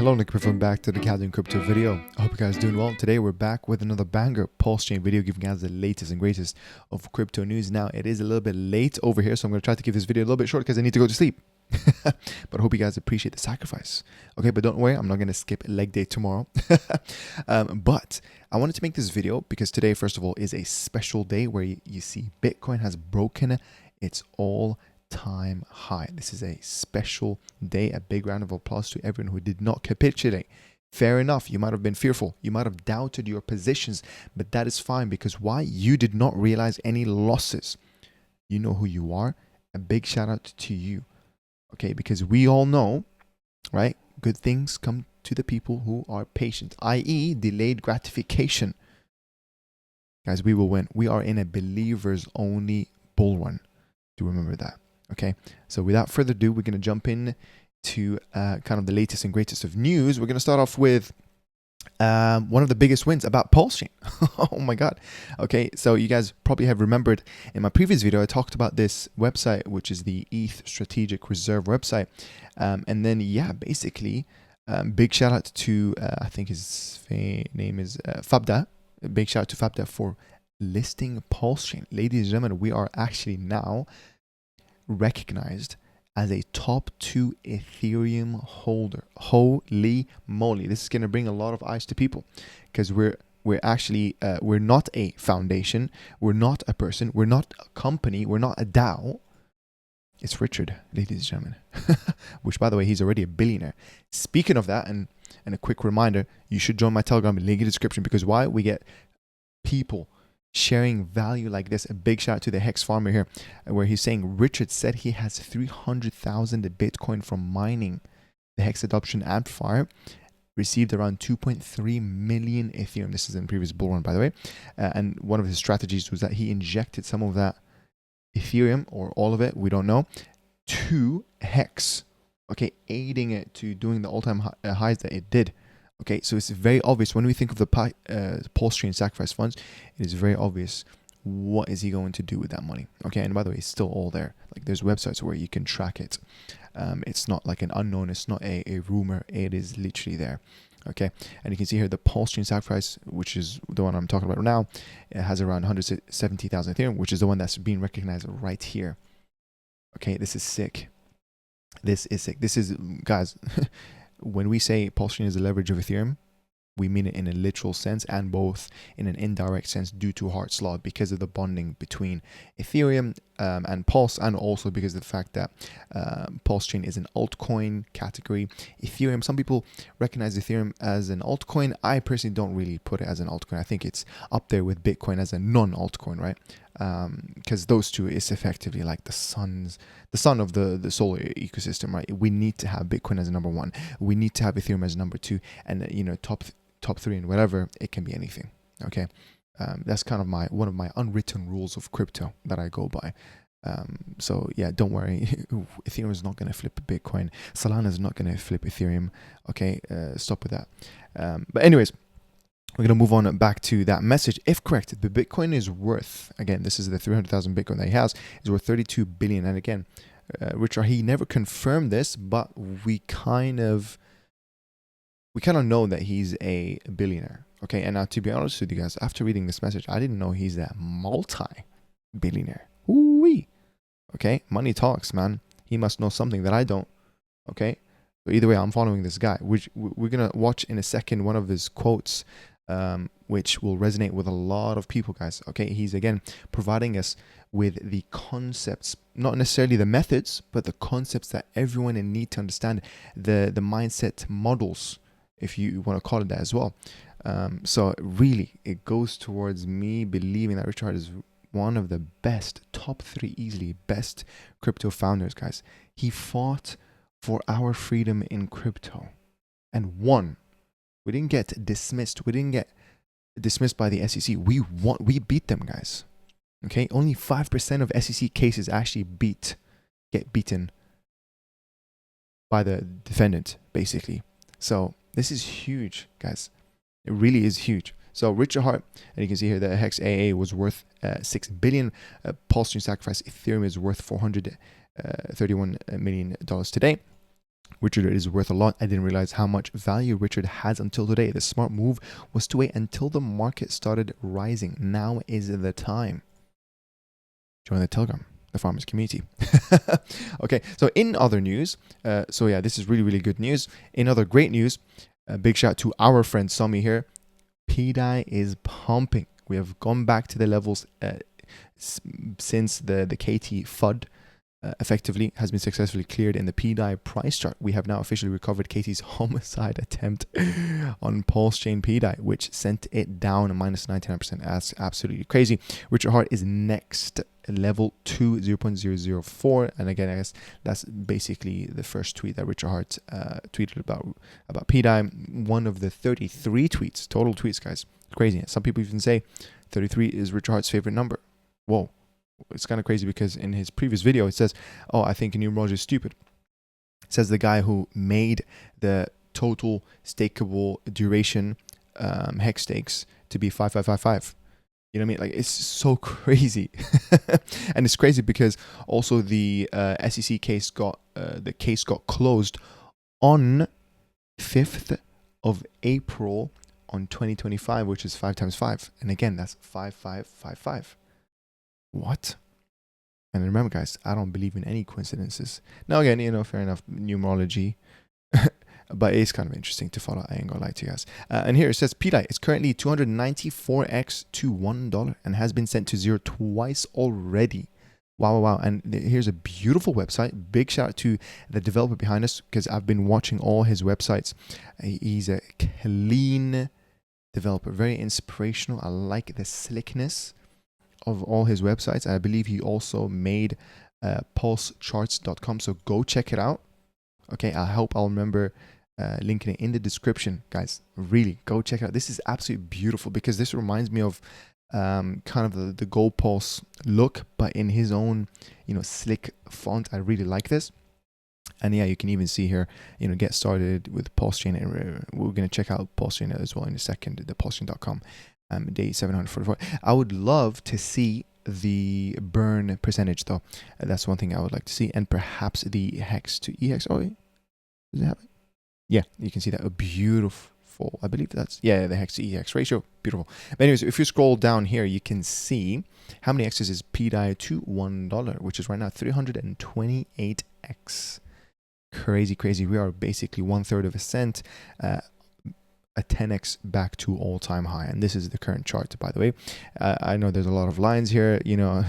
Hello, Nick, welcome back to the Gathering Crypto video. I hope you guys are doing well. Today we're back with another banger PulseChain video, giving you guys the latest and greatest of crypto news. Now it is a little bit late over here, so I'm going to try to keep this video a little bit short because I need to go to sleep. But I hope you guys appreciate the sacrifice. Okay, but don't worry, I'm not going to skip leg day tomorrow. But I wanted to make this video because today, first of all, is a special day where you see Bitcoin has broken its all-time high. This is a special day. A big round of applause to everyone who did not capitulate. Fair enough, you might have been fearful, you might have doubted your positions, but that is fine because why? You did not realize any losses. You know who you are. A big shout out to you. Okay, because we all know, right, good things come to the people who are patient, i.e. delayed gratification. Guys, we will win. We are in a believers only bull run. Do remember that. Okay, so without further ado, we're going to jump in to kind of the latest and greatest of news. We're going to start off with one of the biggest wins about PulseChain. Oh my God. Okay, so you guys probably have remembered in my previous video, I talked about this website, which is the ETH Strategic Reserve website. And then, yeah, basically, big shout out to, I think his name is Fabda. Big shout out to Fabda for listing PulseChain. Ladies and gentlemen, we are actually now recognized as a top 2 Ethereum holder. Holy moly, this is going to bring a lot of eyes to people because we're actually we're not a foundation, we're not a person, we're not a company, we're not a DAO. It's Richard, ladies and gentlemen. Which, by the way, he's already a billionaire. Speaking of that, and a quick reminder, you should join my Telegram, link in the description, because why? We get people sharing value like this. A big shout out to the Hex Farmer here, where he's saying Richard said he has 300,000 Bitcoin from mining the Hex Adoption Amplifier, received around 2.3 million Ethereum. This is in previous bull run, by the way. And one of his strategies was that he injected some of that Ethereum, or all of it, we don't know, to Hex. Okay, aiding it to doing the all-time highs that it did. Okay, so it's very obvious when we think of the PulseChain sacrifice funds, it is very obvious what is he going to do with that money. Okay, and by the way, it's still all there. Like, there's websites where you can track it. It's not like an unknown, it's not a rumor, it is literally there. Okay, and you can see here the PulseChain sacrifice, which is the one I'm talking about now, it has around 170,000 Ethereum, which is the one that's being recognized right here. Okay, this is sick. This is sick. This is, guys, when we say PulseChain is the leverage of Ethereum, we mean it in a literal sense and both in an indirect sense due to Hart's law, because of the bonding between Ethereum and Pulse, and also because of the fact that PulseChain is an altcoin category. Ethereum, some people recognize Ethereum as an altcoin. I personally don't really put it as an altcoin. I think it's up there with Bitcoin as a non-altcoin, right? Because those two is effectively like the sun of the solar ecosystem, right? We need to have Bitcoin as number 1. We need to have Ethereum as number 2, and you know, top 3 and whatever. It can be anything. Okay, that's kind of one of my unwritten rules of crypto that I go by. So yeah, don't worry. Ethereum is not going to flip Bitcoin. Solana is not going to flip Ethereum. Okay, stop with that. But anyways, we're going to move on back to that message. If correct, the Bitcoin is worth, again, this is the 300,000 Bitcoin that he has, is worth 32 billion. And again, Richard, he never confirmed this, but we kind of know that he's a billionaire. Okay, and now to be honest with you guys, after reading this message, I didn't know he's a multi-billionaire. Ooh-wee. Okay, money talks, man. He must know something that I don't. Okay, so either way, I'm following this guy, which we're going to watch in a second one of his quotes, which will resonate with a lot of people, guys. Okay, he's again providing us with the concepts, not necessarily the methods, but the concepts that everyone need to understand, the mindset models, if you want to call it that as well. So really, it goes towards me believing that Richard is one of the best, top 3 easily best crypto founders, guys. He fought for our freedom in crypto and won. We didn't get dismissed. We didn't get dismissed by the SEC. We won. We beat them, guys. Okay, only 5% of SEC cases actually get beaten by the defendant, basically. So this is huge, guys. It really is huge. So Richard Hart, and you can see here that Hex AA was worth 6 billion. PulseChain sacrifice Ethereum is worth $431 million today. Richard is worth a lot. I didn't realize how much value Richard has until today. The smart move was to wait until the market started rising. Now is the time. Join the Telegram, the farmers community. Okay, so in other news, so yeah, this is really, really good news. In other great news, a big shout out to our friend Sami here. PDAI is pumping. We have gone back to the levels since the KT FUD effectively has been successfully cleared in the PDAI price chart. We have now officially recovered KT's homicide attempt on Pulsechain PDAI, which sent it down a minus 99%. That's absolutely crazy. Richard Hart is next, level 2, 0.004. And again, I guess that's basically the first tweet that Richard Hart tweeted about PDAI. One of the 33 tweets, total tweets, guys. Crazy. Some people even say 33 is Richard Hart's favorite number. Whoa. It's kind of crazy because in his previous video, it says, oh, I think numerology is stupid. It says the guy who made the total stakeable duration hex stakes to be 5555. You know what I mean? Like, it's so crazy. And it's crazy because also the SEC case got closed on 5th of April on 2025, which is 5 times 5. And again, that's 5555. What? And remember, guys, I don't believe in any coincidences. Now, again, you know, fair enough, numerology, but it's kind of interesting to follow. I ain't gonna lie to you guys. And here it says PDAI is currently 294x to $1 and has been sent to zero twice already. Wow, wow, wow. And here's a beautiful website. Big shout out to the developer behind us because I've been watching all his websites. He's a clean developer, very inspirational. I like the slickness of all his websites. I believe he also made pulsecharts.com, so go check it out. Okay, I hope I'll remember linking it in the description, guys. Really, go check it out. This is absolutely beautiful because this reminds me of kind of the Gold Pulse look, but in his own, you know, slick font. I really like this. And yeah, you can even see here, you know, get started with PulseChain. We're going to check out PulseChain as well in a second, the pulsechain.com. Day 744. I would love to see the burn percentage though. That's one thing I would like to see, and perhaps the hex to EX. Oh, does it have it? Yeah, you can see that. A beautiful. I believe that's, yeah, the hex to EX ratio. Beautiful. But anyways, if you scroll down here, you can see how many X's is PDAI to $1, which is right now 328x. Crazy, crazy. We are basically 1/3 of a cent. A 10x back to all-time high, and this is the current chart, by the way. I know there's a lot of lines here, you know.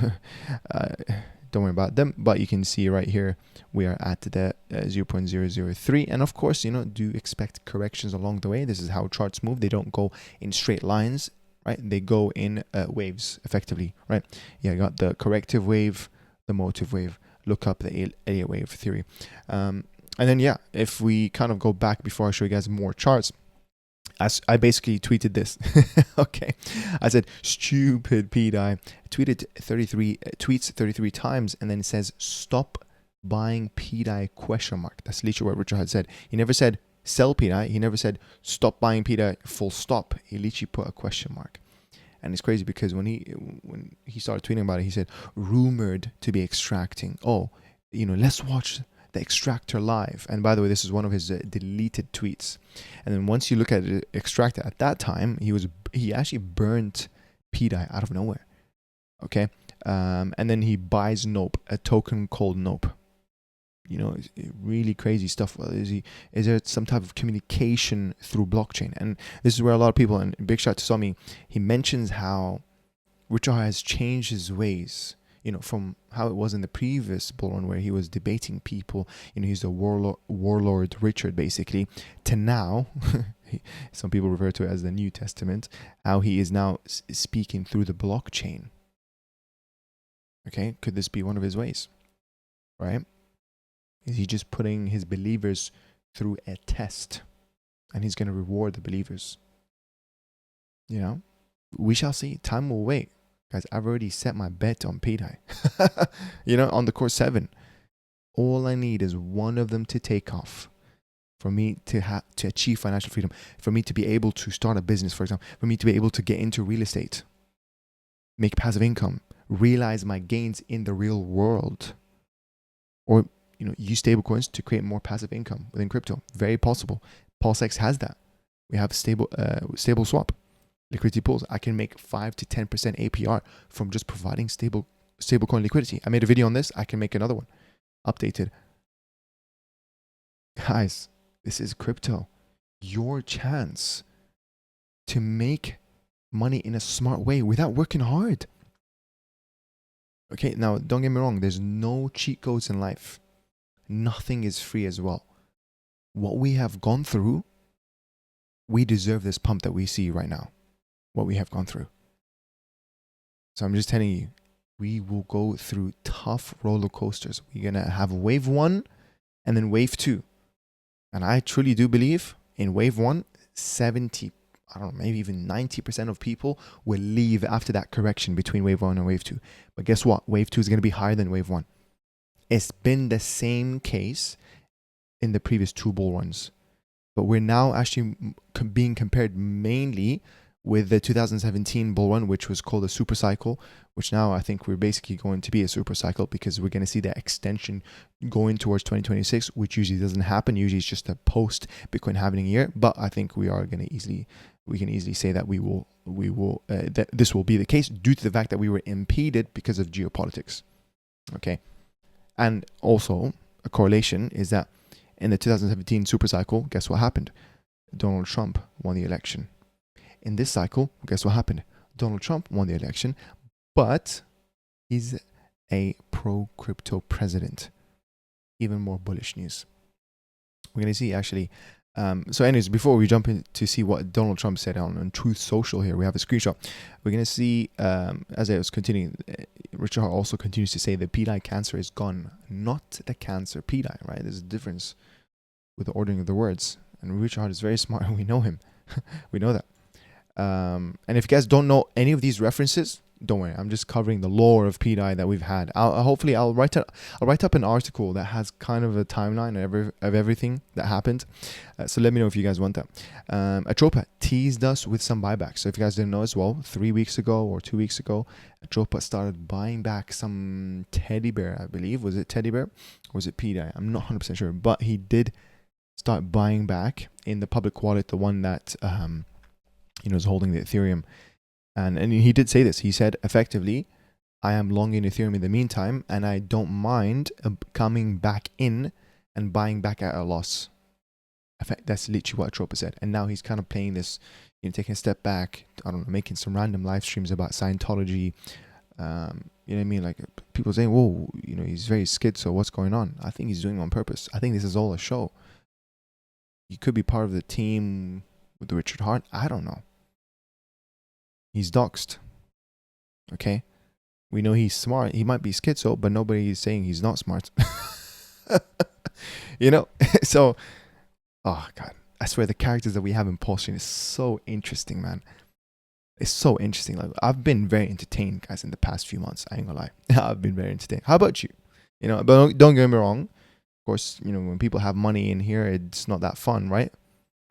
Don't worry about them, but you can see right here we are at the 0.003, and of course, you know, do expect corrections along the way. This is how charts move. They don't go in straight lines, right? They go in waves, effectively, right? Yeah, I got the corrective wave, the motive wave. Look up the Elliott wave theory, and then yeah, if we kind of go back before I show you guys more charts, I basically tweeted this. Okay, I said stupid PDAI. Tweeted 33 tweets 33 times, and then it says stop buying PDAI ? That's literally what Richard had said. He never said sell PDAI. He never said stop buying PDAI full stop. He literally put a question mark. And it's crazy because when he started tweeting about it, he said rumored to be extracting. Oh, you know, let's watch the extractor live. And by the way, this is one of his deleted tweets. And then once you look at it, extractor, at that time he actually burnt PDAI out of nowhere. Okay, and then he buys Nope, a token called Nope. You know, really crazy stuff. Is there some type of communication through blockchain? And this is where a lot of people, and big shout to Sami, he mentions how Richard has changed his ways, you know, from how it was in the previous bull run where he was debating people, you know, he's the warlord Richard basically, to now, some people refer to it as the New Testament, how he is now speaking through the blockchain. Okay, could this be one of his ways, right? Is he just putting his believers through a test and he's going to reward the believers? You know, we shall see. Time will wait. Guys, I've already set my bet on PDAI. You know, on the Core 7. All I need is one of them to take off for me to achieve financial freedom, for me to be able to start a business, for example, for me to be able to get into real estate, make passive income, realize my gains in the real world, or use stable coins to create more passive income within crypto. Very possible. PulseX has that. We have stable swap liquidity pools. I can make 5 to 10% APR from just providing stablecoin liquidity. I made a video on this. I can make another one updated. Guys, this is crypto. Your chance to make money in a smart way without working hard. Okay, now don't get me wrong, there's no cheat codes in life. Nothing is free as well. What we have gone through, we deserve this pump that we see right now. What we have gone through. So I'm just telling you, we will go through tough roller coasters. We're going to have wave 1 and then wave 2. And I truly do believe in wave 1, 70, I don't know, maybe even 90% of people will leave after that correction between wave 1 and wave 2. But guess what? Wave 2 is going to be higher than wave 1. It's been the same case in the previous 2 bull runs. But we're now actually being compared mainly with the 2017 bull run, which was called a super cycle, which now I think we're basically going to be a super cycle because we're going to see that extension going towards 2026, which usually doesn't happen. Usually it's just a post Bitcoin halving year. But I think we can easily say that that this will be the case due to the fact that we were impeded because of geopolitics. Okay. And also a correlation is that in the 2017 super cycle, guess what happened? Donald Trump won the election. In this cycle, guess what happened? Donald Trump won the election, but he's a pro-crypto president. Even more bullish news. We're going to see actually. So anyways, before we jump in to see what Donald Trump said on Truth Social here, we have a screenshot. We're going to see, as I was continuing, Richard Hart also continues to say the PDAI cancer is gone. Not the cancer, PDAI, right? There's a difference with the ordering of the words. And Richard Hart is very smart and we know him. We know that. And if you guys don't know any of these references, don't worry. I'm just covering the lore of PDAI that we've had. Hopefully I'll write up an article that has kind of a timeline of everything that happened. So let me know if you guys want that. Atropa teased us with some buybacks. So if you guys didn't know as well, 3 weeks ago or 2 weeks ago, Atropa started buying back some teddy bear, I believe. Was it teddy bear or was it PDAI? I'm not 100% sure, but he did start buying back in the public wallet, the one that is holding the Ethereum. And he did say this. He said, effectively, I am long in Ethereum in the meantime, and I don't mind coming back in and buying back at a loss. That's literally what Atropa said. And now he's kind of playing this, taking a step back, I don't know, making some random live streams about Scientology. You know what I mean? Like people saying, whoa, he's very schizo. What's going on? I think he's doing it on purpose. I think this is all a show. He could be part of the team with Richard Hart. I don't know. He's doxed. Okay? We know he's smart. He might be schizo, but nobody is saying he's not smart. So, oh God. I swear the characters that we have in PulseChain is so interesting, man. It's so interesting. Like I've been very entertained, guys, in the past few months. I ain't gonna lie. I've been very entertained. How about you? But don't get me wrong. Of course, when people have money in here, it's not that fun, right?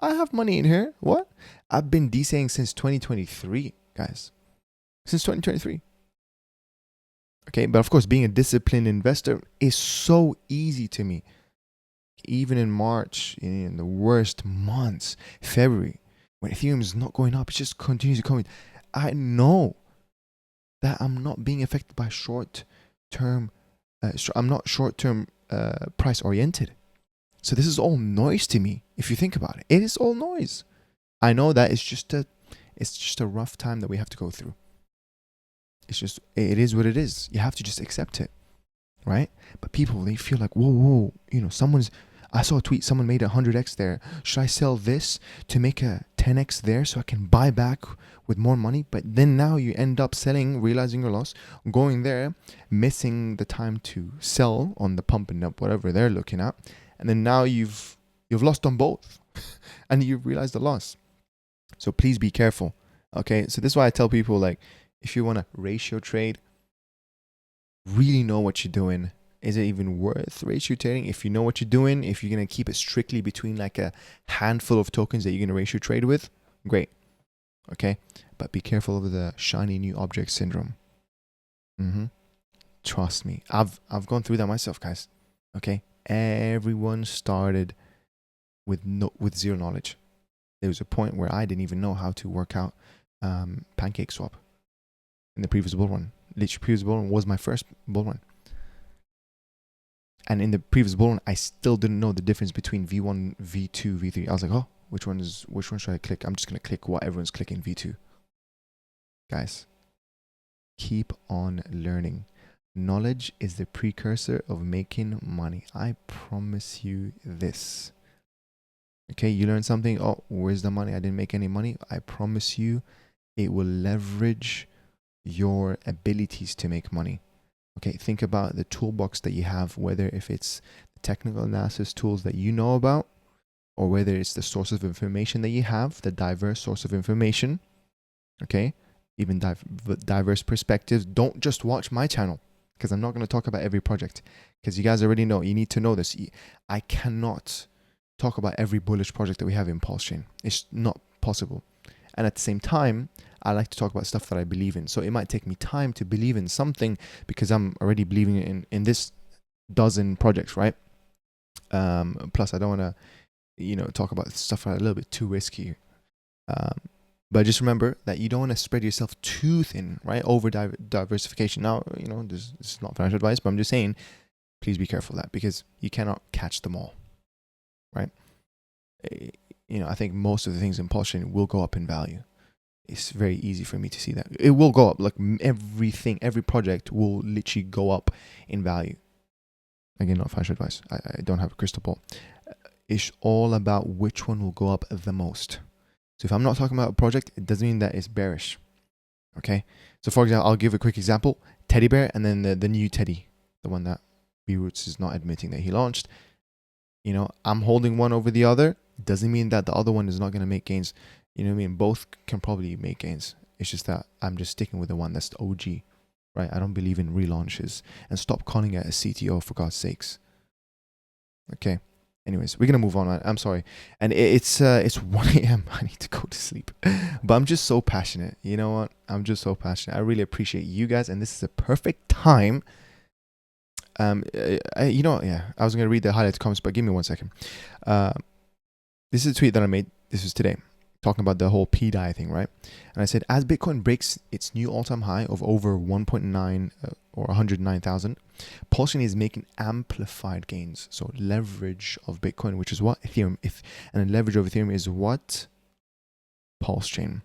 I have money in here. What? I've been DCing since 2023. Guys, since 2023. Okay, but of course, being a disciplined investor is so easy to me. Even in March, in the worst months, February, when Ethereum is not going up, it just continues to come. I know that I'm not being affected by short-term. I'm not short-term price oriented. So this is all noise to me. If you think about it, it is all noise. I know that it's just a rough time that we have to go through. It is what it is. You have to just accept it, right? But people, they feel like, whoa, I saw a tweet, someone made 100x there. Should I sell this to make a 10x there so I can buy back with more money? But then now you end up selling, realizing your loss, going there, missing the time to sell on the pump and up, whatever they're looking at. And then now you've lost on both and you've realized the loss. So please be careful. Okay. So this is why I tell people, like, if you want to ratio trade, really know what you're doing. Is it even worth ratio trading? If you know what you're doing, if you're going to keep it strictly between like a handful of tokens that you're going to ratio trade with, great. Okay. But be careful of the shiny new object syndrome. Trust me. I've gone through that myself, guys. Okay. everyone started with zero knowledge. There was a point where I didn't even know how to work out pancake swap in the previous bull run. Literally, previous bull run was my first bull run. And in the previous bull run, I still didn't know the difference between V1, V2, V3. I was like, oh, which one should I click? I'm just going to click what everyone's clicking, V2. Guys, keep on learning. Knowledge is the precursor of making money. I promise you this. Okay, you learn something. Oh, where's the money? I didn't make any money. I promise you it will leverage your abilities to make money. Okay, think about the toolbox that you have, whether if it's the technical analysis tools that you know about, or whether it's the source of information that you have, the diverse source of information. Okay, even diverse perspectives. Don't just watch my channel, because I'm not going to talk about every project, because you guys already know. You need to know this. I cannot talk about every bullish project that we have in PulseChain. It's not possible. And at the same time, I like to talk about stuff that I believe in. So it might take me time to believe in something because I'm already believing in this dozen projects, right? Plus, I don't want to, talk about stuff that are a little bit too risky. But just remember that you don't want to spread yourself too thin, right? Over diversification. Now, this is not financial advice, but I'm just saying, please be careful of that, because you cannot catch them all, right? I think most of the things in PulseChain will go up in value. It's very easy for me to see that. It will go up. Like every project will literally go up in value. Again, not financial advice. I don't have a crystal ball. It's all about which one will go up the most. So if I'm not talking about a project, it doesn't mean that it's bearish. Okay? So for example, I'll give a quick example. Teddy Bear, and then the new Teddy, the one that B-Roots is not admitting that he launched. I'm holding one over the other. Doesn't mean that the other one is not going to make gains. You know what I mean? Both can probably make gains. It's just that I'm just sticking with the one that's the OG, right? I don't believe in relaunches. And stop calling it a CTO, for God's sakes. Okay. Anyways, we're going to move on, man. I'm sorry. And it's 1 a.m. I need to go to sleep. But I'm just so passionate. You know what? I'm just so passionate. I really appreciate you guys. And this is a perfect time. I was going to read the highlights comments, but give me 1 second. This is a tweet that I made. This was today, talking about the whole PDAI thing, right? And I said, as Bitcoin breaks its new all-time high of over 1.9 or 109,000, PulseChain is making amplified gains. So leverage of Bitcoin, which is what Ethereum, and leverage of Ethereum is what? PulseChain.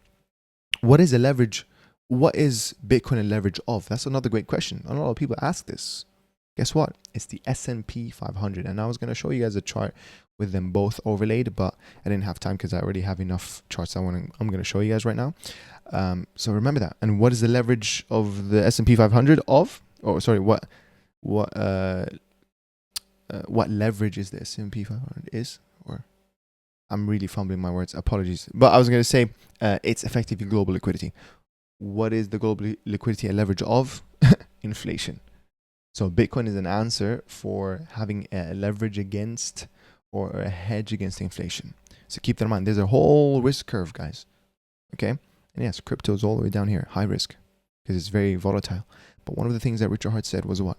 What is a leverage? What is Bitcoin a leverage of? That's another great question. A lot of people ask this. Guess what? It's the S&P 500. And I was going to show you guys a chart with them both overlaid, but I didn't have time because I already have enough charts I'm going to show you guys right now. So remember that. And what is the leverage of the S&P 500 of? Oh, sorry, what leverage is the S&P 500 is? Or I'm really fumbling my words. Apologies. But I was going to say it's effectively global liquidity. What is the global liquidity a leverage of? Inflation. So Bitcoin is an answer for having a leverage against or a hedge against inflation. So keep that in mind. There's a whole risk curve, guys. Okay? And yes, crypto is all the way down here, high risk, because it's very volatile. But one of the things that Richard Hart said was what?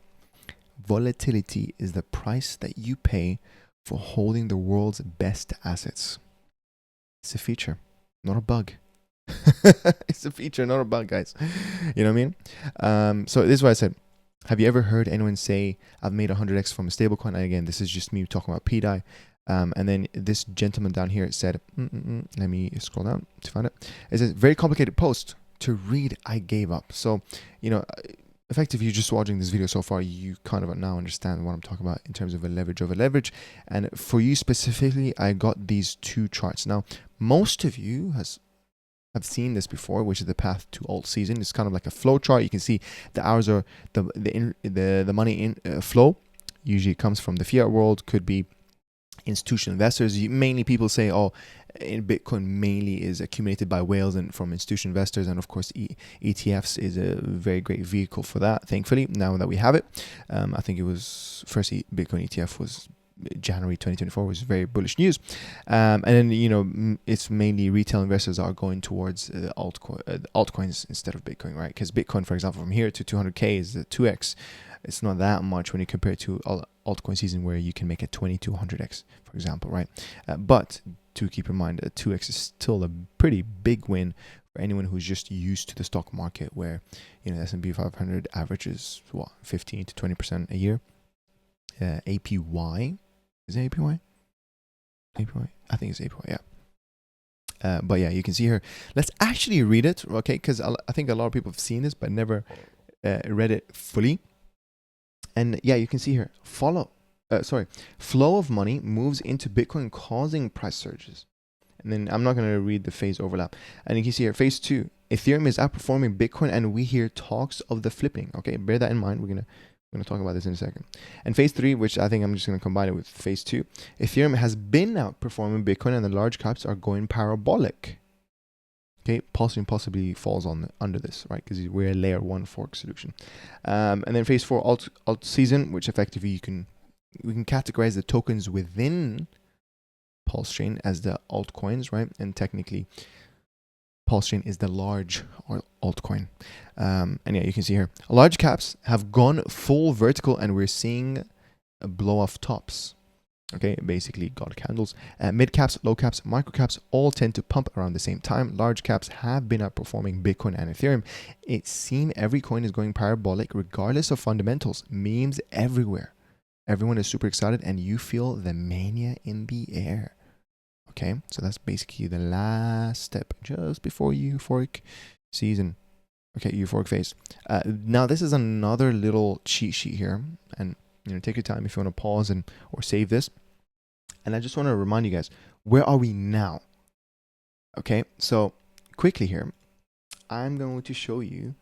Volatility is the price that you pay for holding the world's best assets. It's a feature, not a bug. It's a feature, not a bug, guys. You know what I mean? So this is what I said. Have you ever heard anyone say, I've made 100x from a stablecoin? And again, this is just me talking about PDAI. And then this gentleman down here said, let me scroll down to find it. It's a very complicated post to read. I gave up. So, effectively, you're just watching this video so far, you kind of now understand what I'm talking about in terms of a leverage over leverage. And for you specifically, I got these two charts. Now, most of you I've seen this before, which is the path to alt season. It's kind of like a flow chart. You can see the hours are the money flow. Usually it comes from the fiat world, could be institutional investors. Mainly people say, oh, in Bitcoin mainly is accumulated by whales and from institutional investors. And of course, ETFs is a very great vehicle for that, thankfully, now that we have it. I think it was first Bitcoin ETF was January 2024, was very bullish news. And then, it's mainly retail investors are going towards altcoins instead of Bitcoin, right? Because Bitcoin, for example, from here to 200K is 2x. It's not that much when you compare it to altcoin season where you can make a 20 to 100x, for example, right? But to keep in mind, 2x is still a pretty big win for anyone who's just used to the stock market, where the S&P 500 averages what, 15 to 20% a year. APY, is it APY? APY, I think it's APY, yeah. But yeah, you can see here. Let's actually read it, okay? Because I think a lot of people have seen this but never read it fully. And yeah, you can see here, flow of money moves into Bitcoin, causing price surges. And then I'm not going to read the phase overlap. And you can see here, phase 2, Ethereum is outperforming Bitcoin, and we hear talks of the flipping. Okay, bear that in mind. We're gonna talk about this in a second. And phase 3, which I think I'm just going to combine it with phase 2, Ethereum has been outperforming Bitcoin, and the large caps are going parabolic. Okay, Pulsechain possibly falls under this, right? Because we're a layer 1 fork solution. And then phase 4, alt season, which effectively we can categorize the tokens within Pulsechain as the altcoins, right? And technically, Pulsechain is the large altcoin. And yeah, you can see here, large caps have gone full vertical, and we're seeing a blow off tops. Okay, basically God candles. Mid caps, low caps, micro caps all tend to pump around the same time. Large caps have been outperforming Bitcoin and Ethereum. It seems every coin is going parabolic regardless of fundamentals. Memes everywhere. Everyone is super excited, and you feel the mania in the air. Okay, so that's basically the last step just before euphoric season. Okay, euphoric phase. Now this is another little cheat sheet here, and take your time if you want to pause or save this. And I just want to remind you guys, where are we now? Okay, so quickly here, I'm going to show you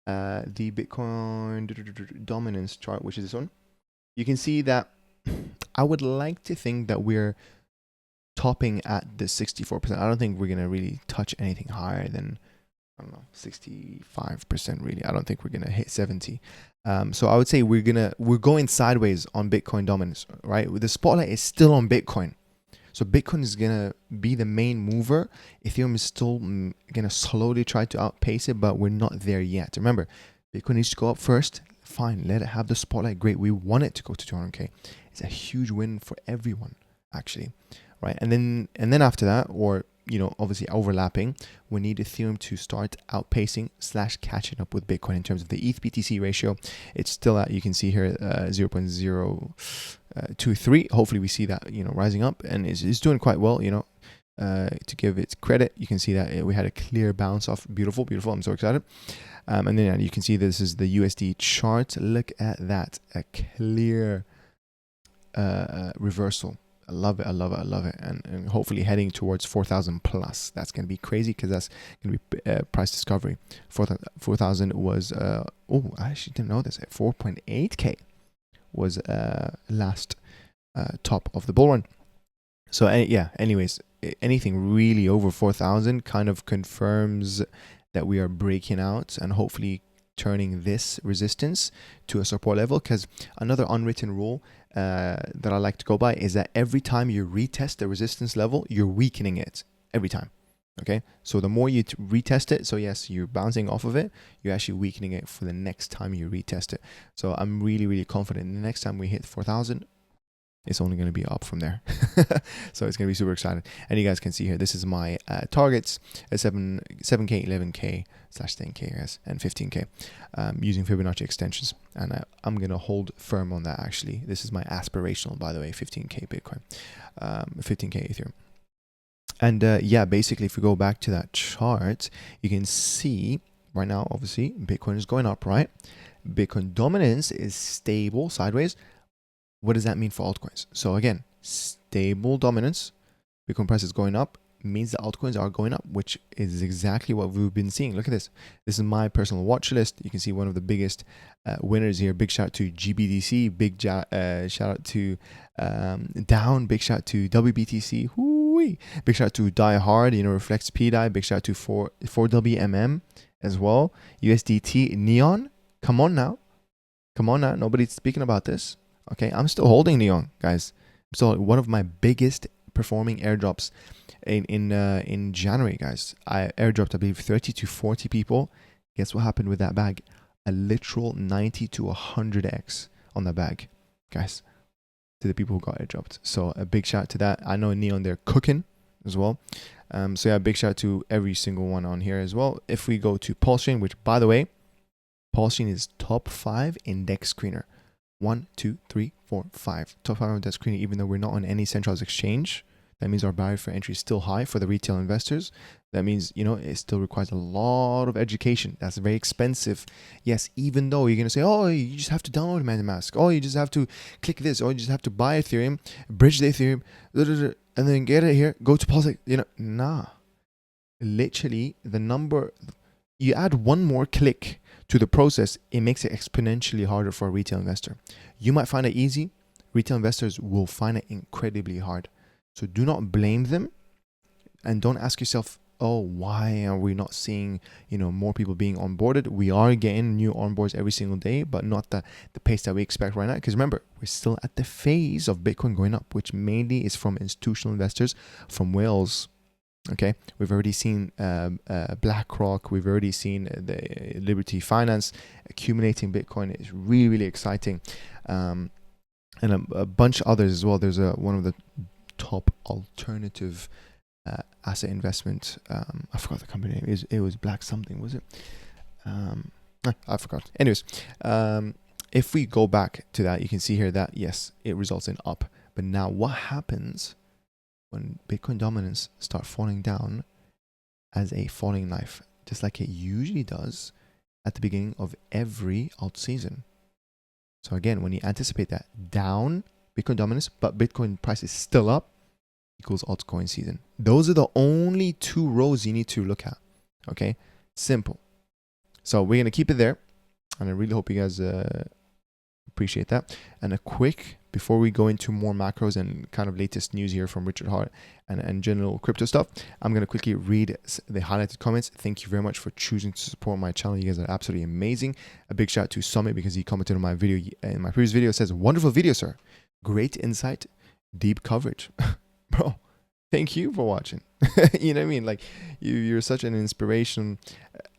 the Bitcoin dominance chart, which is this one. You can see that I would like to think that we're topping at the 64%. I don't think we're going to really touch anything higher than, I don't know, 65% really. I don't think we're going to hit 70. So I would say we're going sideways on Bitcoin dominance, right? The spotlight is still on Bitcoin. So Bitcoin is going to be the main mover. Ethereum is still going to slowly try to outpace it, but we're not there yet. Remember, Bitcoin needs to go up first. Fine, let it have the spotlight. Great. We want it to go to 200K. It's a huge win for everyone, actually, right? And then after that, or obviously overlapping, we need Ethereum to start outpacing / catching up with Bitcoin in terms of the ETH BTC ratio. It's still at, you can see here, 0.023. Hopefully we see that, rising up, and it's doing quite well, to give it credit. You can see that we had a clear bounce off. Beautiful. I'm so excited. And then you can see this is the USD chart. Look at that, a clear reversal. I love it. And hopefully heading towards 4,000 plus. That's going to be crazy, because that's going to be price discovery. 4,000 was, I actually didn't know this. 4.8K was last top of the bull run. So yeah, anyways, anything really over 4,000 kind of confirms that we are breaking out and hopefully turning this resistance to a support level. Because another unwritten rule that I like to go by is that every time you retest the resistance level, you're weakening it every time. Okay, so the more you retest it, so yes, you're bouncing off of it, you're actually weakening it for the next time you retest it. So I'm really confident the next time we hit 4,000, it's only going to be up from there. So it's going to be super exciting. And you guys can see here, this is my targets at 7K, 11K / 10K, guys, and 15K using Fibonacci extensions. And I'm going to hold firm on that, actually. This is my aspirational, by the way, 15K Bitcoin, 15K Ethereum. And yeah, basically, if we go back to that chart, you can see right now, obviously, Bitcoin is going up, right? Bitcoin dominance is stable sideways. What does that mean for altcoins? So again, stable dominance, Bitcoin price is going up, means the altcoins are going up, which is exactly what we've been seeing. Look at this. This is my personal watch list. You can see one of the biggest winners here. Big shout out to GBDC. Big shout out to Down. Big shout out to WBTC. Hoo-wee. Big shout out to Die Hard, Reflects PDAI. Big shout out to 4WMM as well. USDT Neon. Come on now. Nobody's speaking about this. Okay, I'm still holding Neon, guys. So one of my biggest performing airdrops in January, guys. I airdropped, I believe, 30 to 40 people. Guess what happened with that bag? a literal 90 to 100x on the bag, guys, to the people who got it dropped. So a big shout out to that. I know Neon, they're cooking as well. So yeah, big shout out to every single one on here as well. If we go to PulseChain, which by the way, PulseChain is top 5 index screener. 1, 2, 3, 4, 5. Top 5 index screener, even though we're not on any centralized exchange. That means our barrier for entry is still high for the retail investors. That means, you know, it still requires a lot of education. That's very expensive. Yes, even though you're going to say, oh, you just have to download MetaMask. Oh, you just have to click this. Oh, you just have to buy Ethereum, bridge the Ethereum, and then get it here, go to PulseX. You know, nah. Literally, the number, you add one more click to the process, it makes it exponentially harder for a retail investor. You might find it easy. Retail investors will find it incredibly hard. So do not blame them, and don't ask yourself, oh, why are we not seeing, you know, more people being onboarded? We are getting new onboards every single day, but not the pace that we expect right now. Because remember, we're still at the phase of Bitcoin going up, which mainly is from institutional investors from whales. Okay, we've already seen BlackRock, we've already seen the Liberty Finance accumulating Bitcoin. It's really, really exciting, and a bunch of others as well. There's one of the top alternative asset investment. I forgot the company name. It was Black something, was it? I forgot. Anyways, if we go back to that, you can see here that yes, it results in up. But now, what happens when Bitcoin dominance start falling down as a falling knife, just like it usually does at the beginning of every alt season? So again, when you anticipate that down Bitcoin dominance, but Bitcoin price is still up, equals altcoin season. Those are the only two rows you need to look at. Okay, simple. So we're gonna keep it there, and I really hope you guys appreciate that. And a quick, before we go into more macros and kind of latest news here from Richard Hart and general crypto stuff, I'm going to quickly read the highlighted comments. Thank you very much for choosing to support my channel. You guys are absolutely amazing. A big shout out to Summit because he commented on my video in my previous video. It says, wonderful video, sir. Great insight, deep coverage. Bro, thank you for watching. You know what I mean? Like, you're such an inspiration.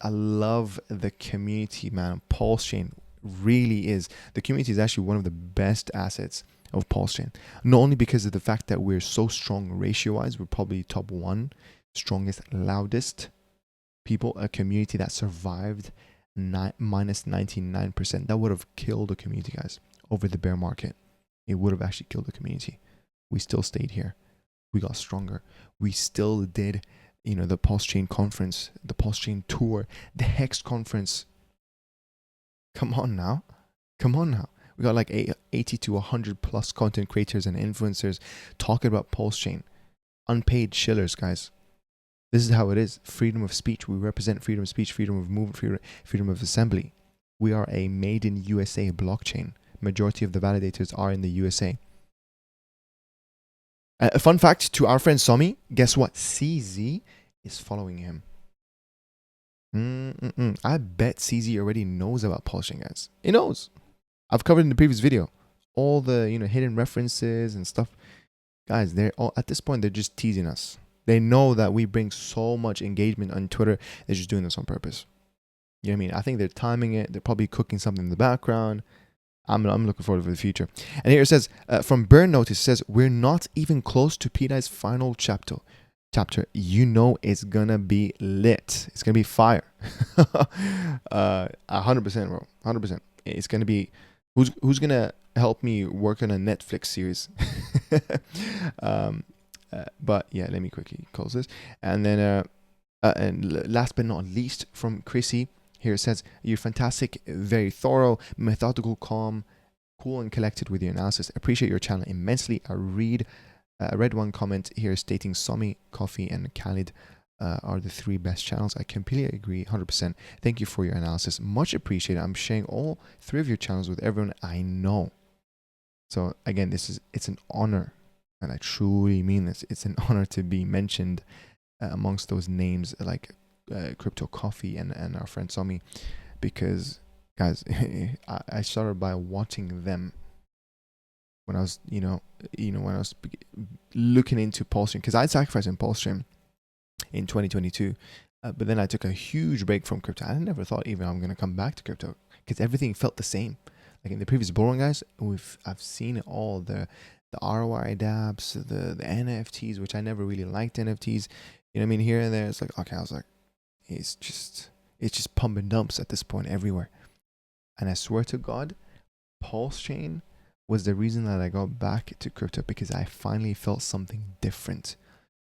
I love the community, man. PulseChain really is. The community is actually one of the best assets of PulseChain. Not only because of the fact that we're so strong ratio-wise, we're probably top 1 strongest, loudest people, a community that survived minus 99%. That would have killed the community, guys, over the bear market. It would have actually killed the community. We still stayed here. We got stronger. We still did, you know, the PulseChain conference, the PulseChain tour, the Hex conference. Come on now. Come on now. We got like 80 to 100 plus content creators and influencers talking about PulseChain. Unpaid shillers, guys. This is how it is. Freedom of speech. We represent freedom of speech, freedom of movement, freedom of assembly. We are a made in USA blockchain. Majority of the validators are in the USA. A fun fact to our friend Somi, guess what? CZ is following him. I bet CZ already knows about PulseChain, guys. He knows. I've covered in the previous video all the, you know, hidden references and stuff. Guys, they're all at this point, they're just teasing us. They know that we bring so much engagement on Twitter. They're just doing this on purpose. You know what I mean? I think they're timing it. They're probably cooking something in the background. I'm looking forward to the future. And here it says, from Burn Notice, it says, we're not even close to PDAI's final chapter. You know it's gonna be lit. It's gonna be fire. 100%, bro. 100%. It's gonna be. Who's gonna help me work on a Netflix series? But yeah, let me quickly close this. And then, and last but not least, from Chrissy, here it says, you're fantastic, very thorough, methodical, calm, cool, and collected with your analysis. Appreciate your channel immensely. I read one comment here stating Somi, Coffee, and Khalid are the 3 best channels. I completely agree, 100%. Thank you for your analysis. Much appreciated. I'm sharing all 3 of your channels with everyone I know. So again, it's an honor, and I truly mean this. It's an honor to be mentioned amongst those names like Crypto Coffee and our friend Somi, because guys, I started by watching them when I was, when I was looking into PulseChain, because I sacrificed in PulseChain in 2022, but then I took a huge break from crypto. I never thought even I'm going to come back to crypto. because everything felt the same. Like in the previous bull run, guys, I've seen it all, the ROI dApps, the NFTs, which I never really liked NFTs. You know what I mean? Here and there, it's like, okay, I was like, it's just pump and dumps at this point everywhere. And I swear to God, PulseChain was the reason that I got back to crypto, because I finally felt something different.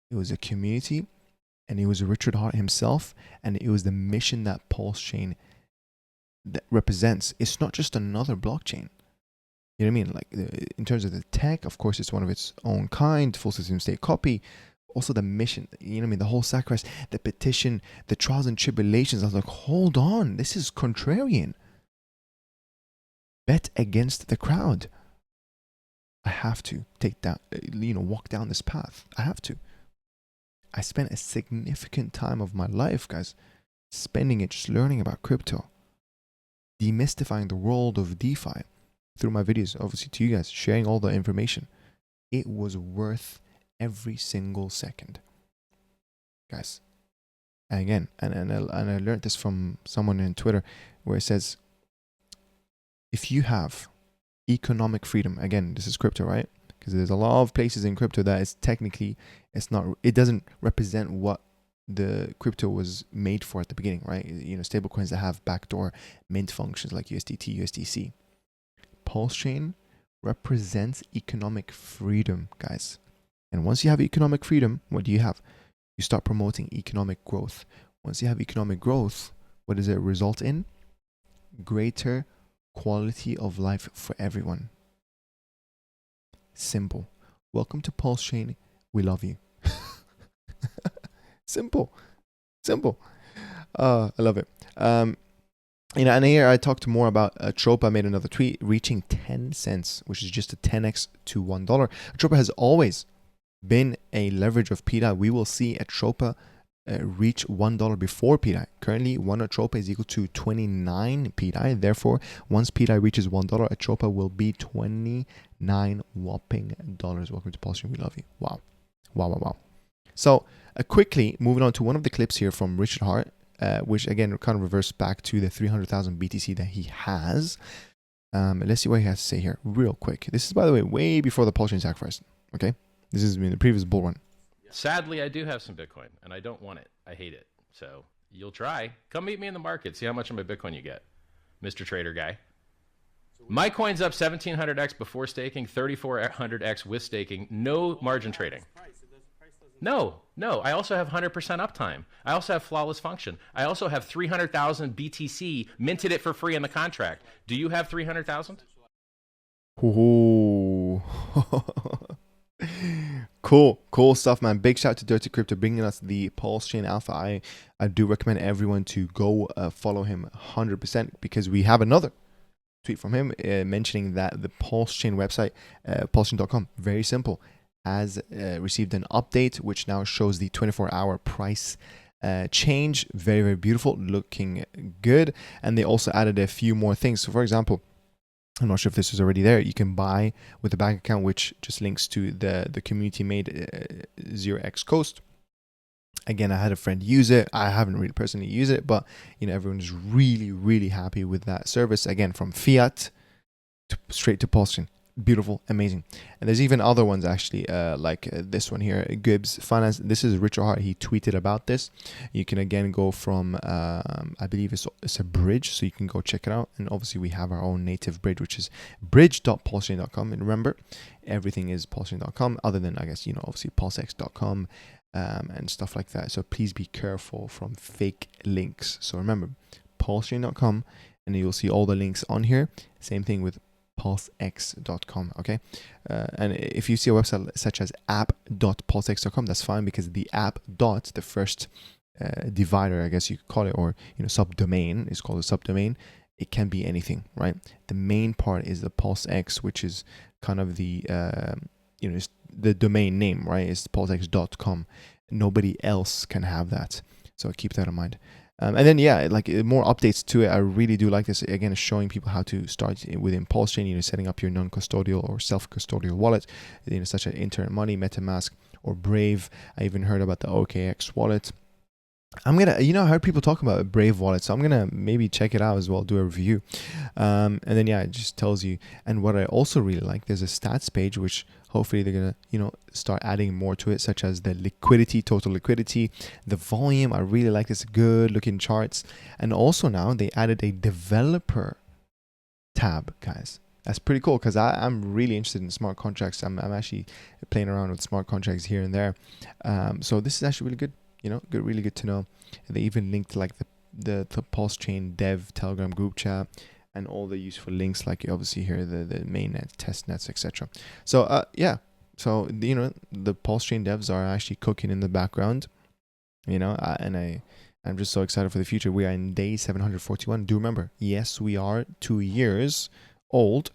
It was a community, and it was Richard Hart himself, and it was the mission that PulseChain that represents. It's not just another blockchain. You know what I mean? Like in terms of the tech, of course, it's one of its own kind, full system state copy. Also the mission, you know what I mean? The whole sacrifice, the petition, the trials and tribulations. I was like, hold on, this is contrarian. Bet against the crowd. I have to take that, walk down this path. I have to. I spent a significant time of my life, guys, spending it just learning about crypto, demystifying the world of DeFi through my videos, obviously to you guys, sharing all the information. It was worth every single second, guys. And again, and I learned this from someone in Twitter, where it says, if you have economic freedom, again, this is crypto, right? Because there's a lot of places in crypto that is technically, it doesn't represent what the crypto was made for at the beginning, right? Stable coins that have backdoor mint functions like USDT, USDC. PulseChain represents economic freedom, guys. And once you have economic freedom, what do you have? You start promoting economic growth. Once you have economic growth, what does it result in? Greater quality of life for everyone. Simple. Welcome to PulseChain. We love you. Simple. I love it. And here I talked more about Atropa. Made another tweet reaching 10 cents, which is just a 10x to $1. Atropa has always been a leverage of PDAI. We will see Atropa reach $1 before PDAI. Currently, one Atropa is equal to 29 PDAI. Therefore, once PDAI reaches $1, Atropa will be 29 whopping dollars. Welcome to PulseChain. We love you. Wow. So, quickly moving on to one of the clips here from Richard Hart, which again kind of reverts back to the 300,000 BTC that he has. Let's see what he has to say here real quick. This is, by the way, way before the PulseChain sacrifice. Okay, this is in the previous bull run. Sadly, I do have some Bitcoin, and I don't want it. I hate it. So you'll try. Come meet me in the market. See how much of my Bitcoin you get, Mr. Trader Guy. My coin's up 1,700x before staking, 3,400x with staking. No margin trading. No. I also have 100% uptime. I also have flawless function. I also have 300,000 BTC, minted it for free in the contract. Do you have 300,000? Ooh. Cool stuff, man. Big shout out to Dirty Crypto bringing us the PulseChain Alpha. I do recommend everyone to go follow him 100%, because we have another tweet from him mentioning that the PulseChain website, pulsechain.com, very simple, has received an update which now shows the 24-hour price change. Very, very beautiful, looking good. And they also added a few more things. So for example, I'm not sure if this is already there, you can buy with a bank account, which just links to the community made 0x Coast. Again, I had a friend use it. I haven't really personally used it, but everyone's really, really happy with that service. Again, from fiat straight to PulseChain. Beautiful, amazing. And there's even other ones actually, like this one here, Gibbs Finance. This is Richard Hart. He tweeted about this. You can again go from, I believe it's a bridge, so you can go check it out. And obviously we have our own native bridge, which is bridge.pulsechain.com. And remember, everything is pulsechain.com, other than, I guess, obviously pulsex.com and stuff like that. So please be careful from fake links. So remember, pulsechain.com, and you'll see all the links on here. Same thing with PulseX.com. okay, and if you see a website such as app.pulsex.com, that's fine, because the app dot, the first divider, I guess you could call it, or subdomain, is called a subdomain. It can be anything, right? The main part is the PulseX, which is kind of the it's the domain name, right? It's pulsex.com. Nobody else can have that, so keep that in mind. And then, yeah, like more updates to it. I really do like this. Again, it's showing people how to start within PulseChain, setting up your non-custodial or self-custodial wallet, such as Internet Money, MetaMask, or Brave. I even heard about the OKX wallet. I'm gonna, I heard people talk about a Brave wallet, so I'm gonna maybe check it out as well, do a review, and then yeah, it just tells you. And what I also really like, there's a stats page which hopefully they're gonna, start adding more to it, such as the liquidity, total liquidity, the volume. I really like this, good looking charts, and also now they added a developer tab, guys. That's pretty cool because I'm really interested in smart contracts. I'm actually playing around with smart contracts here and there, so this is actually really good. Really good to know. They even linked like the PulseChain dev Telegram group chat and all the useful links, like you obviously here, the mainnet, test nets, etc. So yeah, so the PulseChain devs are actually cooking in the background, and I'm just so excited for the future. We are in day 741. Do remember, yes, we are 2 years old,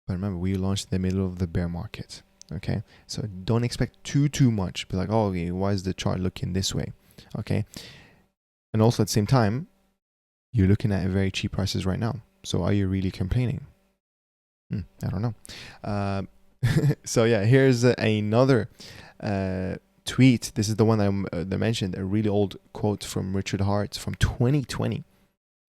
but remember, we launched in the middle of the bear market. Okay, so don't expect too much. Be like, oh, okay, why is the chart looking this way? Okay, and also at the same time, you're looking at very cheap prices right now. So are you really complaining? I don't know. So yeah, here's another tweet. This is the one that mentioned, a really old quote from Richard Hart from 2020.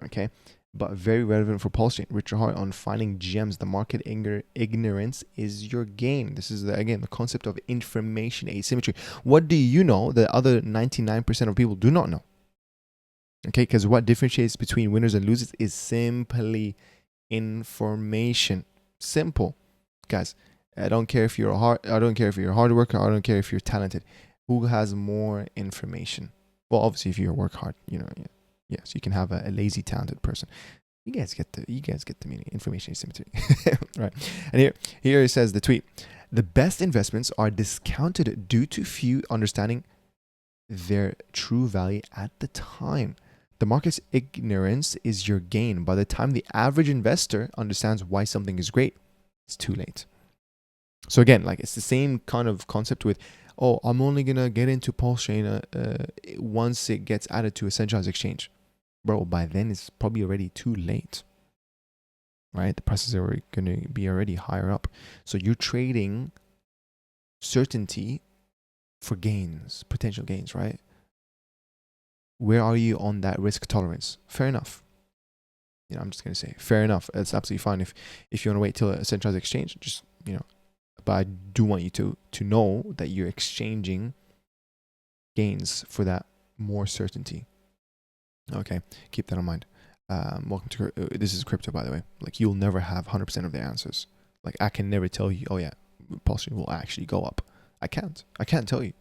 Okay, but very relevant for PulseChain. Richard Hart on finding gems. The market ignorance is your gain. This is again the concept of information asymmetry. What do you know that other 99% of people do not know? Okay, because what differentiates between winners and losers is simply information. Simple, guys. I don't care if you're I don't care if you're a hard worker. I don't care if you're talented. Who has more information? Well, obviously, if you work hard, yes, you can have a lazy, talented person. You guys get the meaning. Information asymmetry, right? And here it says the tweet: the best investments are discounted due to few understanding their true value at the time. The market's ignorance is your gain. By the time the average investor understands why something is great, it's too late. So again, like it's the same kind of concept with, oh, I'm only gonna get into PulseChain once it gets added to a centralized exchange. Bro, by then it's probably already too late, right? The prices are going to be already higher up. So you're trading certainty for gains, potential gains, right? Where are you on that risk tolerance? Fair enough. I'm just going to say, fair enough. It's absolutely fine if you want to wait till a centralized exchange, just, but I do want you to know that you're exchanging gains for that more certainty. Okay, keep that in mind. Welcome to this is crypto, by the way. Like, you'll never have 100% of the answers. Like, I can never tell you, oh yeah, PulseChain will actually go up. I can't tell you.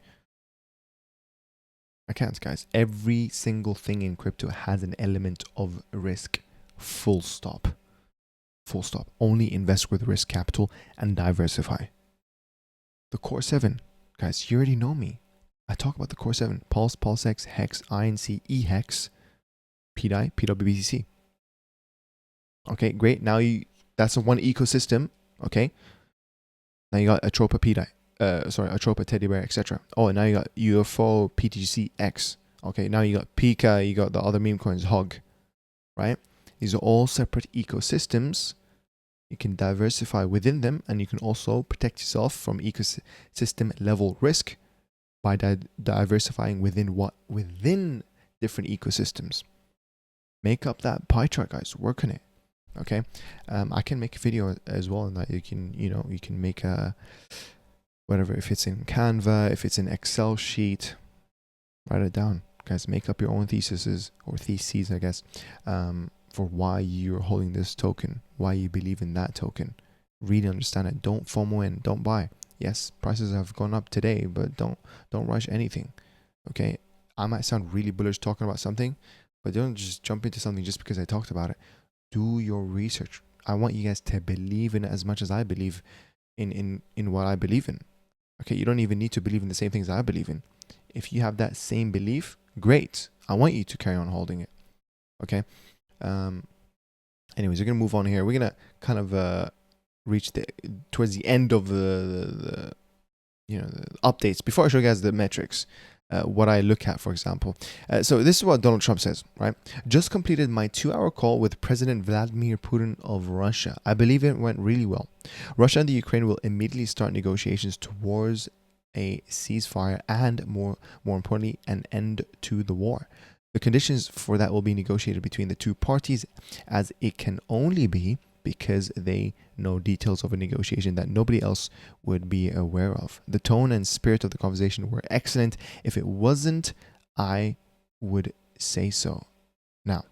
I can't, guys. Every single thing in crypto has an element of risk. Full stop. Full stop. Only invest with risk capital and diversify. The core 7, guys, you already know me. I talk about the core 7: Pulse, PulseX, Hex, INC, eHex, PDAI, PWBTC. Okay, great. Now that's one ecosystem. Okay. Now you got Atropa PDAI. Atropa Teddy Bear, etc. Oh, and now you got UFO PTGC-X. Okay, now you got Pika, you got the other meme coins, Hog. Right? These are all separate ecosystems. You can diversify within them, and you can also protect yourself from ecosystem level risk by diversifying within different ecosystems. Make up that pie chart, guys. Work on it. Okay, I can make a video as well, and that you can make a whatever, if it's in Canva, if it's in Excel sheet, write it down, guys. Make up your own theses, I guess, for why you're holding this token, why you believe in that token. Really understand it. Don't FOMO in. Don't buy. Yes, prices have gone up today, but don't rush anything. Okay, I might sound really bullish talking about something, but don't just jump into something just because I talked about it. Do your research. I want you guys to believe in it as much as I believe in what I believe in. Okay, you don't even need to believe in the same things I believe in. If you have that same belief, great. I want you to carry on holding it. Okay. Anyways, we're gonna move on here. We're gonna kind of reach towards the end of the updates. Before I show you guys the metrics, what I look at, for example. So this is what Donald Trump says, right? Just completed my 2-hour call with President Vladimir Putin of Russia. I believe it went really well. Russia and the Ukraine will immediately start negotiations towards a ceasefire and more importantly, an end to the war. The conditions for that will be negotiated between the two parties, as it can only be because they know details of a negotiation that nobody else would be aware of. The tone and spirit of the conversation were excellent. If it wasn't, I would say so now,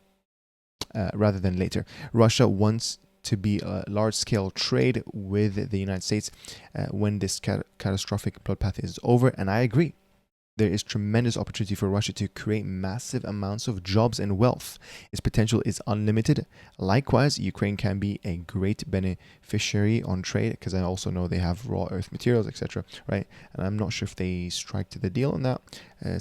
rather than later. Russia wants to be a large-scale trade with the United States when this catastrophic bloodbath is over, and I agree. There is tremendous opportunity for Russia to create massive amounts of jobs and wealth. Its potential is unlimited. Likewise, Ukraine can be a great beneficiary on trade, because I also know they have raw earth materials, etc. Right? And I'm not sure if they strike to the deal on that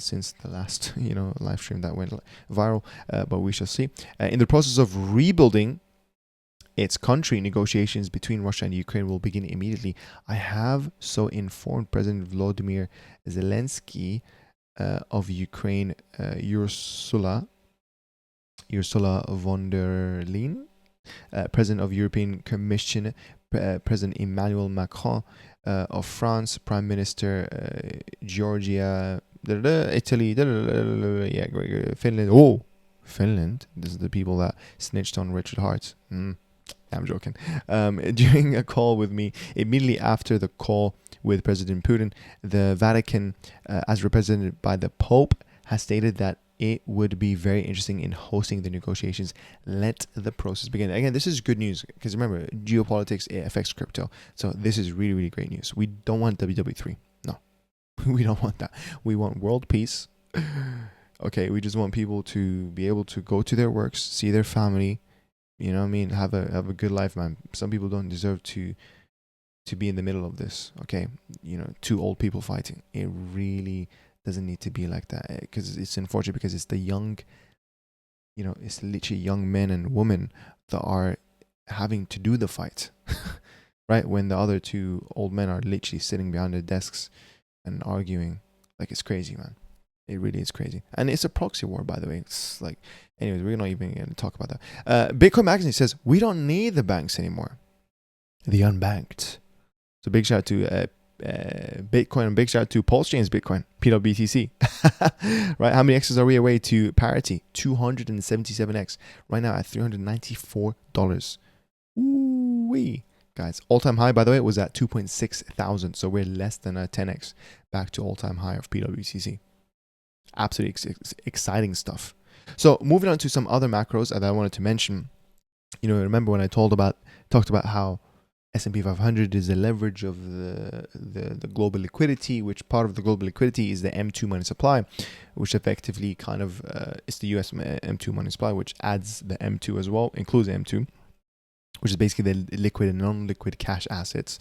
since the last live stream that went viral, but we shall see. In the process of rebuilding its country, negotiations between Russia and Ukraine will begin immediately. I have so informed President Volodymyr Zelensky of Ukraine, Ursula von der Leyen, President of European Commission, President Emmanuel Macron of France, Prime Minister Georgia, Italy, Finland. Oh, Finland. This is the people that snitched on Richard Hart. I'm joking. During a call with me, immediately after the call with President Putin, the Vatican, as represented by the Pope, has stated that it would be very interesting in hosting the negotiations. Let the process begin. Again, this is good news, because remember, geopolitics, it affects crypto. So this is really, really great news. We don't want WW3. No, we don't want that. We want world peace. Okay, we just want people to be able to go to their works, see their family, you know what I mean? Have a good life, man. Some people don't deserve to be in the middle of this. Okay, two old people fighting. It really doesn't need to be like that, because it's unfortunate, because it's the young, it's literally young men and women that are having to do the fight, right? When the other two old men are literally sitting behind their desks and arguing. Like, it's crazy, man. It really is crazy. And it's a proxy war, by the way. It's like, anyways, we're not even going to talk about that. Bitcoin Magazine says, we don't need the banks anymore. The unbanked. So big shout out to Bitcoin, and big shout out to PulseChain's Bitcoin, PWBTC. Right? How many X's are we away to parity? 277X. Right now at $394. Ooh-wee. Guys, all-time high, by the way, was at 2.6 thousand. So we're less than a 10X back to all-time high of PWBTC. Absolutely exciting stuff. So moving on to some other macros that I wanted to mention. Remember when I talked about how S&P 500 is the leverage of the global liquidity, which part of the global liquidity is the M2 money supply, which effectively kind of is the US M2 money supply, which adds the M2 as well, includes the M2, which is basically the liquid and non-liquid cash assets.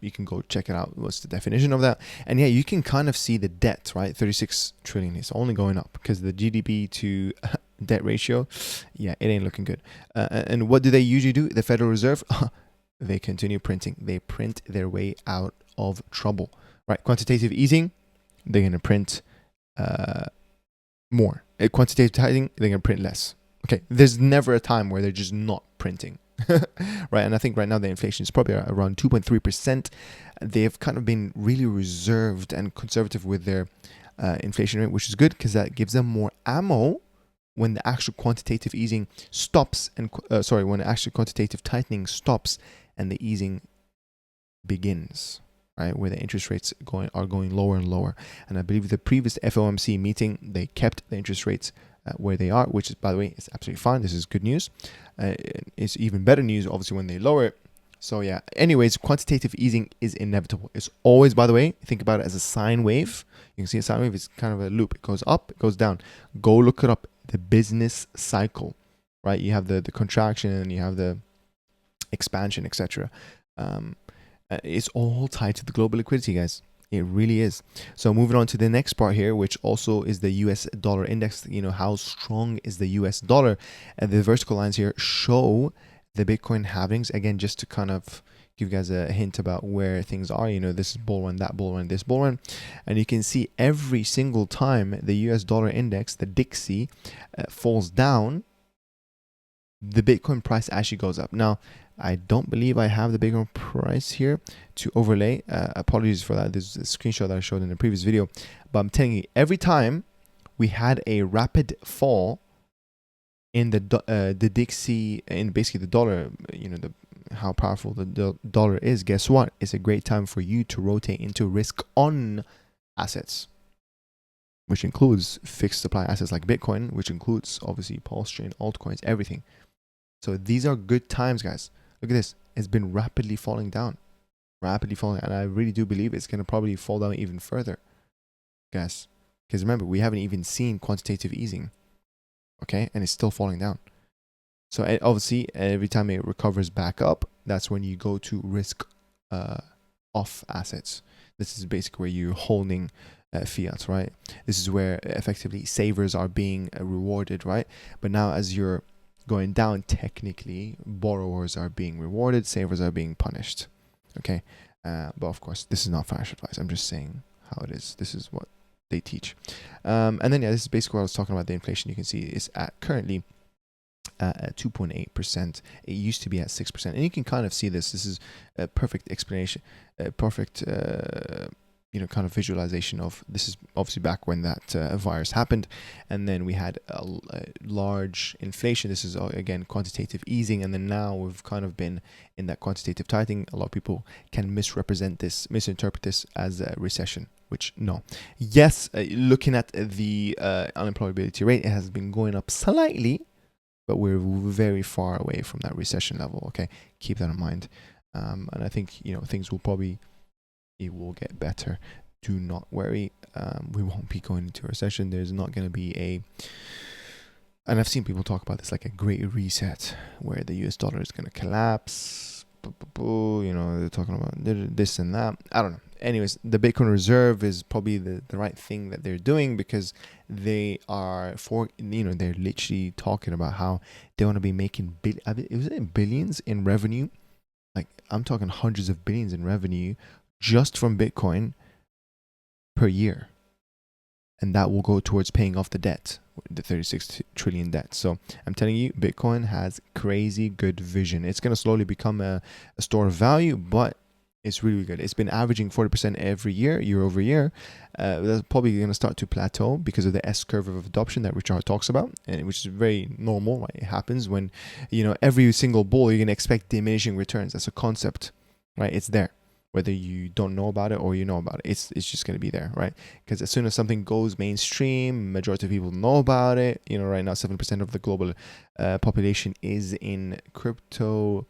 You can go check it out. What's the definition of that? And yeah, you can kind of see the debt, right? 36 trillion is only going up because the GDP to debt ratio, yeah, it ain't looking good. And what do they usually do? The Federal Reserve, they continue printing. They print their way out of trouble, right? Quantitative easing, they're going to print more. Quantitative tightening, they're going to print less. Okay, there's never a time where they're just not printing. Right, and I think right now the inflation is probably around 2.3%. They've kind of been really reserved and conservative with their inflation rate, which is good because that gives them more ammo when the actual quantitative easing stops, and when the actual quantitative tightening stops and the easing begins. Right, where the interest rates are going lower and lower. And I believe the previous FOMC meeting, they kept the interest rates where they are, which is, by the way, is absolutely fine. This is good news. It's even better news, obviously, when they lower it. So yeah, anyways, quantitative easing is inevitable. It's always, by the way, think about it as a sine wave. You can see a sine wave is kind of a loop. It goes up, it goes down. Go look it up, the business cycle, right? You have the contraction and you have the expansion, etc. It's all tied to the global liquidity, guys. It really is. So moving on to the next part here, which also is the US dollar index. How strong is the US dollar? And the vertical lines here show the Bitcoin halvings. Again, just to kind of give you guys a hint about where things are. This is bull run, that bull run, this bull run. And you can see every single time the US dollar index, the Dixie, falls down, the Bitcoin price actually goes up. Now, I don't believe I have the Bitcoin price here to overlay. Apologies for that. There's a screenshot that I showed in the previous video. But I'm telling you, every time we had a rapid fall in the Dixie, in basically the dollar, how powerful the dollar is, guess what? It's a great time for you to rotate into risk on assets, which includes fixed supply assets like Bitcoin, which includes obviously PulseChain, altcoins, everything. So these are good times, guys. Look at this. It's been rapidly falling down. And I really do believe it's going to probably fall down even further, guys. Because remember, we haven't even seen quantitative easing. Okay? And it's still falling down. So obviously, every time it recovers back up, that's when you go to risk off assets. This is basically where you're holding fiat, right? This is where effectively savers are being rewarded, right? But now as you're going down, technically borrowers are being rewarded, savers are being punished. Okay, but of course this is not financial advice. I'm just saying how it is. This is what they teach. And then this is basically what I was talking about. The inflation, you can see, is at currently at 2.8%. It used to be at 6%, and you can kind of see this. This is a perfect explanation, perfect kind of visualization of this. Is obviously back when that virus happened, and then we had a large inflation. This is again quantitative easing, and then now we've kind of been in that quantitative tightening. A lot of people can misinterpret this as a recession, which no. Yes, looking at the unemployability rate, it has been going up slightly, but we're very far away from that recession level. Okay, keep that in mind. And I think things will probably. It will get better. Do not worry. We won't be going into a recession. There's not going to be and I've seen people talk about this like a great reset where the US dollar is going to collapse. They're talking about this and that. I don't know. Anyways, the Bitcoin reserve is probably the right thing that they're doing, because they are they're literally talking about how they want to be making billions in revenue. Like, I'm talking hundreds of billions in revenue just from Bitcoin per year, and that will go towards paying off the debt, the 36 trillion debt. So I'm telling you, Bitcoin has crazy good vision. It's going to slowly become a store of value, but it's really good. It's been averaging 40% every year over year. That's probably going to start to plateau because of the S curve of adoption that Richard talks about, and which is very normal. Right? It happens when every single bull, you're going to expect diminishing returns. That's a concept, right? It's there. Whether you don't know about it or you know about it, it's just going to be there, right? Because as soon as something goes mainstream, majority of people know about it. Right now 7% of the global population is in crypto.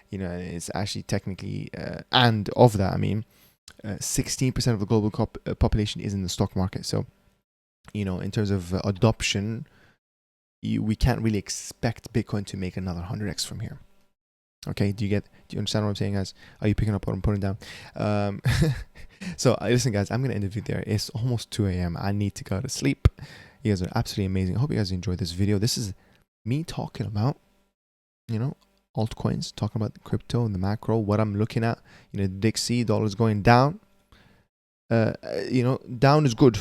It's actually technically, and of that, 16% of the global population is in the stock market. So, in terms of adoption, we can't really expect Bitcoin to make another 100x from here. Okay, do you understand what I'm saying, guys? Are you picking up what I'm putting down? So listen, guys, I'm gonna end the video there. It's almost 2 a.m. I need to go to sleep. You guys are absolutely amazing. I hope you guys enjoyed this video. This is me talking about altcoins, talking about the crypto and the macro, what I'm looking at. Dixie dollar's going down. Down is good.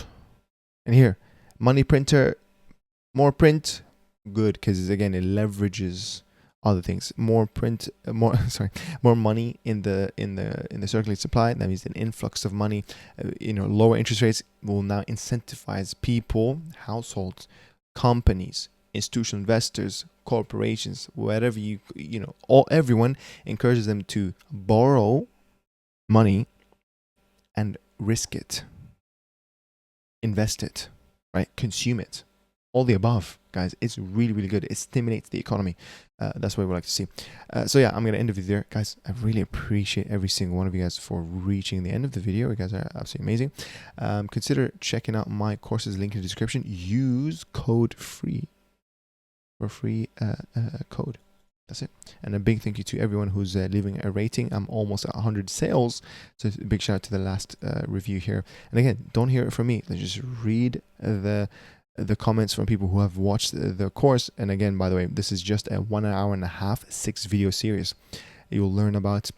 And here, money printer, more print, good, because again it leverages other things. More money in the circulating supply. That means an influx of money. Lower interest rates will now incentivize people, households, companies, institutional investors, corporations, whatever everyone encourages them to borrow money and risk it, invest it, right? Consume it. All the above, guys. It's really, really good. It stimulates the economy. That's what we like to see. So yeah, I'm going to end the video there. Guys, I really appreciate every single one of you guys for reaching the end of the video. You guys are absolutely amazing. Consider checking out my courses, link in the description. Use code FREE for free code. That's it. And a big thank you to everyone who's leaving a rating. I'm almost at 100 sales. So a big shout out to the last review here. And again, don't hear it from me. Let's just read the comments from people who have watched the course. And again, by the way, this is just a 1 hour and a half 6 video series. You'll learn about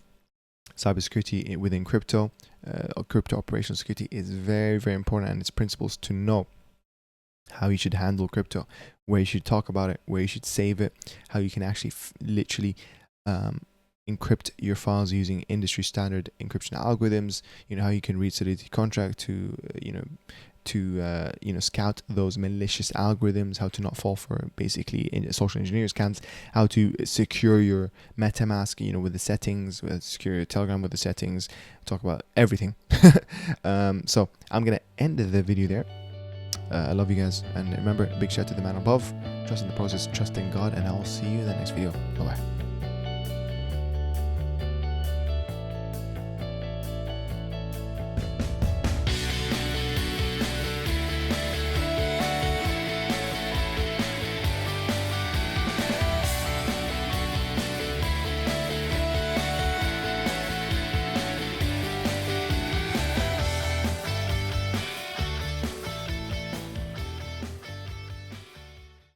cybersecurity within crypto. Crypto operational security is very, very important, and its principles to know how you should handle crypto, where you should talk about it, where you should save it, how you can actually literally encrypt your files using industry standard encryption algorithms. You know how you can read Solidity contract to scout those malicious algorithms, how to not fall for basically social engineer scams, how to secure your MetaMask, with the settings, secure your Telegram with the settings, talk about everything. So I'm gonna end the video there. I love you guys, and remember, big shout out to the man above. Trust in the process, trust in God, and I'll see you in the next video. Bye bye.